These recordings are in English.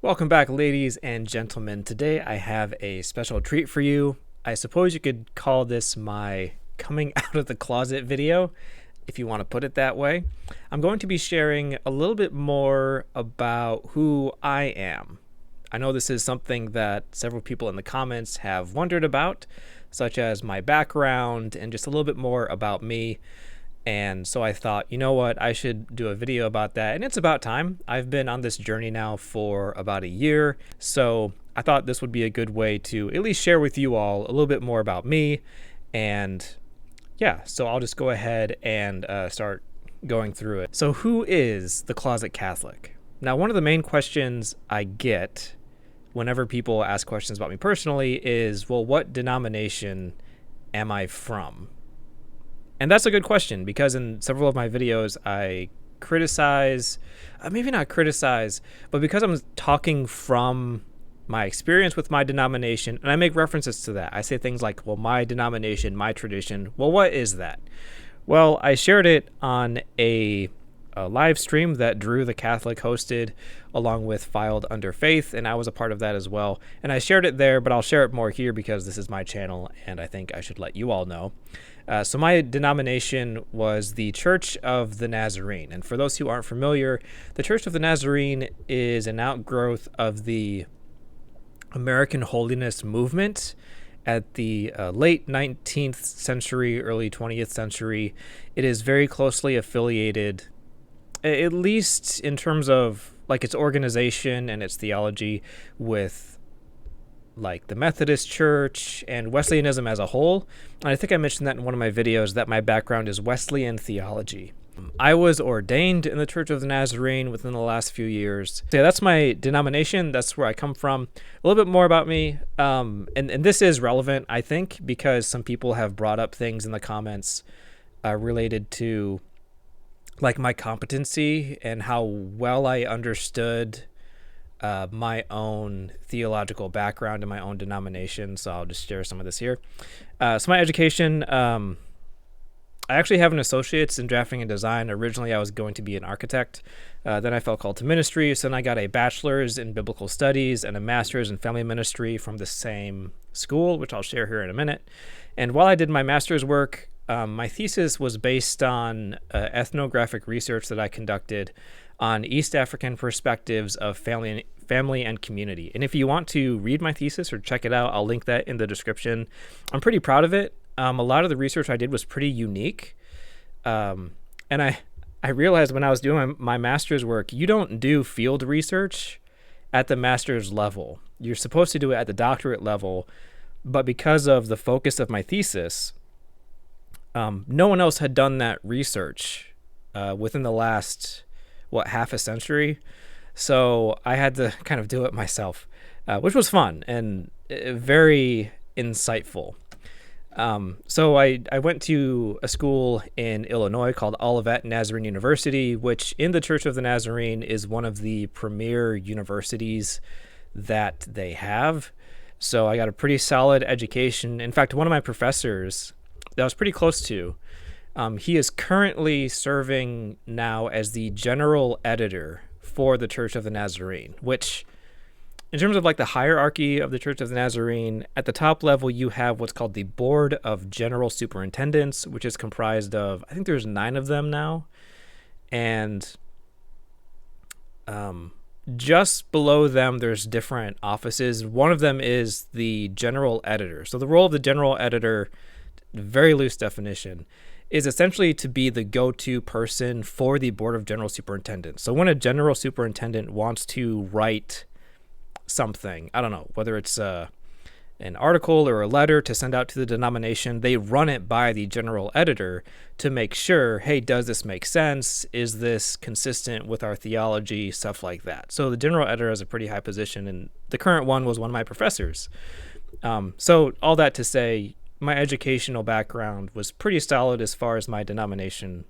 Welcome back, ladies and gentlemen. Today I have a special treat for you. I suppose you could call this my coming out of the closet video, if you want to put it that way. I'm going to be sharing a little bit more about who I am. I know this is something that several people in the comments have wondered about, such as my background and just a little bit more about me. And so I thought, you know what, I should do a video about that. And it's about time. I've been on this journey now for about a year. So I thought this would be a good way to at least share with you all a little bit more about me. And yeah, so I'll just go ahead and start going through it. So who is the Closet Catholic? Now, one of the main questions I get whenever people ask questions about me personally is, well, what denomination am I from? And that's a good question, because in several of my videos, I criticize, maybe not criticize, but because I'm talking from my experience with my denomination, and I make references to that. I say things like, well, my denomination, my tradition. Well, what is that? Well, I shared it on a live stream that Drew the Catholic hosted along with Filed Under Faith, and I was a part of that as well. And I shared it there, but I'll share it more here because this is my channel, and I think I should let you all know. So my denomination was the Church of the Nazarene. And for those who aren't familiar, the Church of the Nazarene is an outgrowth of the American Holiness movement at the late 19th century, early 20th century. It is very closely affiliated, at least in terms of like its organization and its theology, with like the Methodist Church and Wesleyanism as a whole. And I think I mentioned that in one of my videos that my background is Wesleyan theology. I was ordained in the Church of the Nazarene within the last few years. So yeah, that's my denomination. That's where I come from. A little bit more about me. And this is relevant, I think, because some people have brought up things in the comments related to like my competency and how well I understood my own theological background and my own denomination. So I'll just share some of this here. So my education, I actually have an associate's in drafting and design. Originally, I was going to be an architect. Then I felt called to ministry. So then I got a bachelor's in biblical studies and a master's in family ministry from the same school, which I'll share here in a minute. And while I did my master's work, my thesis was based on ethnographic research that I conducted on East African perspectives of family and community. And if you want to read my thesis or check it out, I'll link that in the description. I'm pretty proud of it. A lot of the research I did was pretty unique. And I realized when I was doing my master's work, you don't do field research at the master's level. You're supposed to do it at the doctorate level. But because of the focus of my thesis, no one else had done that research within the last, half a century. So I had to kind of do it myself, which was fun and very insightful. So I went to a school in Illinois called Olivet Nazarene University, which in the Church of the Nazarene is one of the premier universities that they have. So I got a pretty solid education. In fact, one of my professors that I was pretty close to, he is currently serving now as the general editor for the Church of the Nazarene, which in terms of like the hierarchy of the Church of the Nazarene, at the top level, you have what's called the Board of General Superintendents, which is comprised of, I think there's 9 of them now. And just below them, there's different offices. One of them is the general editor. So the role of the general editor, very loose definition, is essentially to be the go-to person for the Board of General Superintendents. So when a general superintendent wants to write something, I don't know, whether it's an article or a letter to send out to the denomination, they run it by the general editor to make sure, hey, does this make sense? Is this consistent with our theology? Stuff like that. So the general editor has a pretty high position, and the current one was one of my professors. So all that to say, my educational background was pretty solid as far as my denomination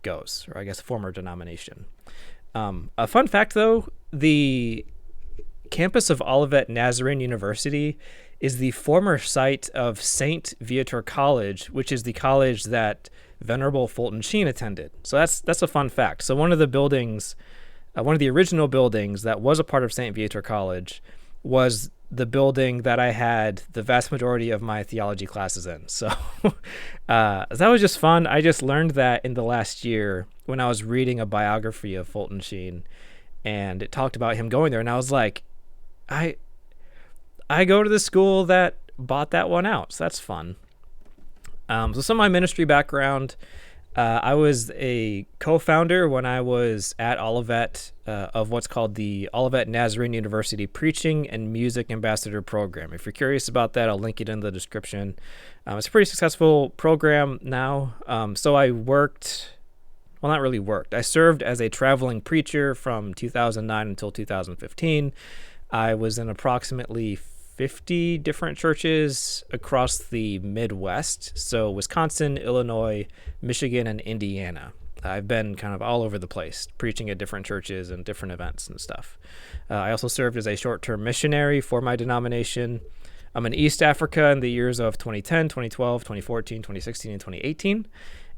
goes, or I guess former denomination. A fun fact, though, the campus of Olivet Nazarene University is the former site of St. Viator College, which is the college that Venerable Fulton Sheen attended. So that's a fun fact. So one of the buildings one of the original buildings that was a part of St. Viator College was the building that I had the vast majority of my theology classes in. So that was just fun. I just learned that in the last year when I was reading a biography of Fulton Sheen, and it talked about him going there. And I was like, I go to the school that bought that one out. So that's fun. So some of my ministry background, I was a co-founder when I was at Olivet of what's called the Olivet Nazarene University Preaching and Music Ambassador Program. If you're curious about that, I'll link it in the description. It's a pretty successful program now. So I worked, well, not really worked. I served as a traveling preacher from 2009 until 2015. I was in approximately 50 different churches across the Midwest. So Wisconsin, Illinois, Michigan, and Indiana. I've been kind of all over the place, preaching at different churches and different events and stuff. I also served as a short-term missionary for my denomination. I'm in East Africa in the years of 2010, 2012, 2014, 2016, and 2018.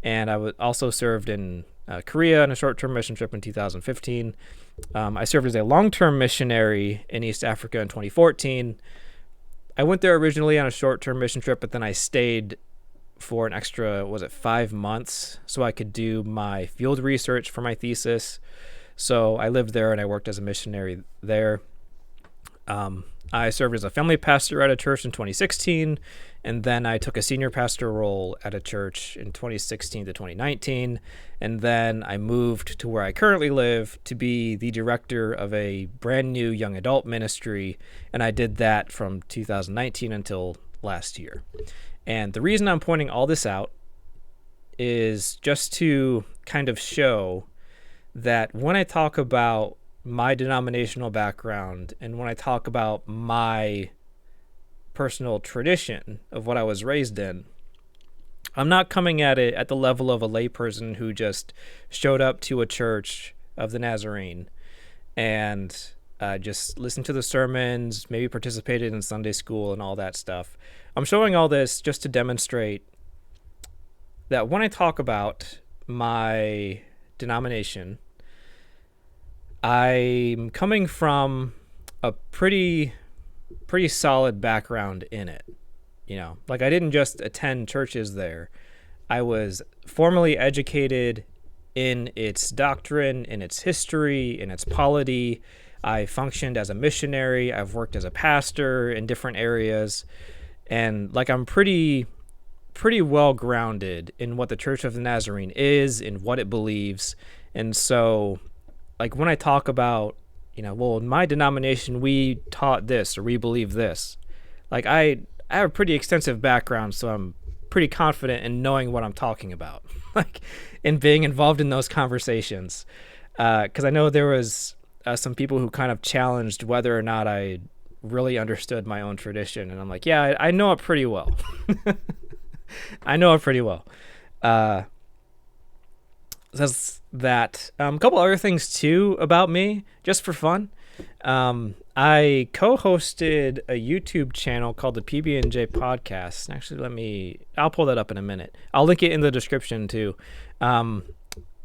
And I also served in Korea on a short-term mission trip in 2015. I served as a long-term missionary in East Africa in 2014. I went there originally on a short-term mission trip, but then I stayed for an extra, 5 months, so I could do my field research for my thesis. So I lived there and I worked as a missionary there. I served as a family pastor at a church in 2016, and then I took a senior pastor role at a church in 2016 to 2019, and then I moved to where I currently live to be the director of a brand new young adult ministry, and I did that from 2019 until last year. And the reason I'm pointing all this out is just to kind of show that when I talk about my denominational background and when I talk about my personal tradition of what I was raised in, I'm not coming at it at the level of a layperson who just showed up to a church of the Nazarene and just listened to the sermons, maybe participated in Sunday school and all that stuff. I'm showing all this just to demonstrate that when I talk about my denomination, I'm coming from a pretty solid background in it. You know, like I didn't just attend churches there. I was formally educated in its doctrine, in its history, in its polity. I functioned as a missionary. I've worked as a pastor in different areas. And like I'm pretty well grounded in what the Church of the Nazarene is, in what it believes. And so like when I talk about, you know, well, in my denomination, we taught this or we believe this. Like I have a pretty extensive background, so I'm pretty confident in knowing what I'm talking about, like in being involved in those conversations. Because I know there was some people who kind of challenged whether or not I really understood my own tradition. And I'm like, yeah, I know it pretty well. I know it pretty well. That's that. A couple other things too about me, just for fun. I co-hosted a YouTube channel called the PB&J Podcast. Actually, I'll pull that up in a minute. I'll link it in the description too. And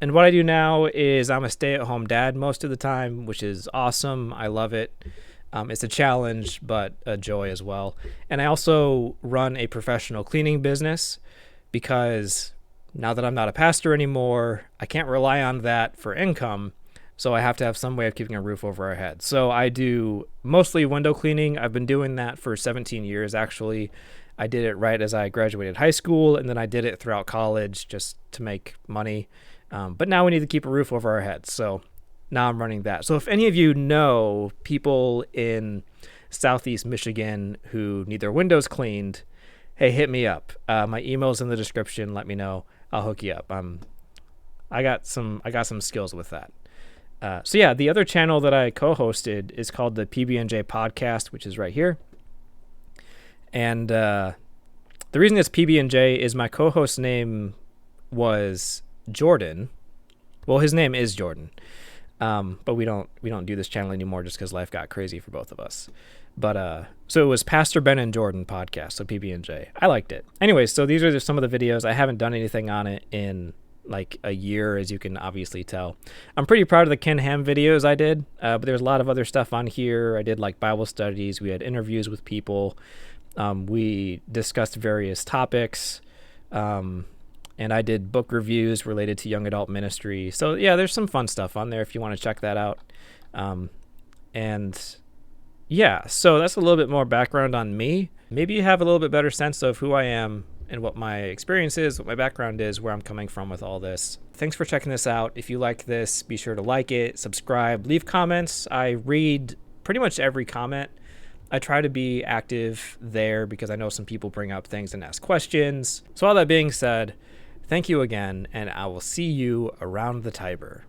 what I do now is I'm a stay-at-home dad most of the time, which is awesome. I love it. It's a challenge, but a joy as well. And I also run a professional cleaning business because now that I'm not a pastor anymore, I can't rely on that for income. So I have to have some way of keeping a roof over our heads. So I do mostly window cleaning. I've been doing that for 17 years, actually. I did it right as I graduated high school, and then I did it throughout college just to make money. But now we need to keep a roof over our heads. So now I'm running that. So if any of you know people in Southeast Michigan who need their windows cleaned, hey, hit me up. My email's in the description. Let me know. I'll hook you up. I got some skills with that. So yeah, the other channel that I co-hosted is called the PB&J Podcast, which is right here. And the reason it's PB&J is my co-host's name was Jordan. Well, his name is Jordan. But we don't do this channel anymore just because life got crazy for both of us. But so it was Pastor Ben and Jordan Podcast, so PB&J. I liked it. Anyways, so these are just some of the videos. I haven't done anything on it in like a year, as you can obviously tell. I'm pretty proud of the Ken Ham videos I did, but there's a lot of other stuff on here. I did like Bible studies. We had interviews with people. We discussed various topics. And I did book reviews related to young adult ministry. So yeah, there's some fun stuff on there if you want to check that out. And yeah, so that's a little bit more background on me. Maybe you have a little bit better sense of who I am and what my experience is, what my background is, where I'm coming from with all this. Thanks for checking this out. If you like this, be sure to like it, subscribe, leave comments. I read pretty much every comment. I try to be active there because I know some people bring up things and ask questions. So all that being said, thank you again, and I will see you around the Tiber.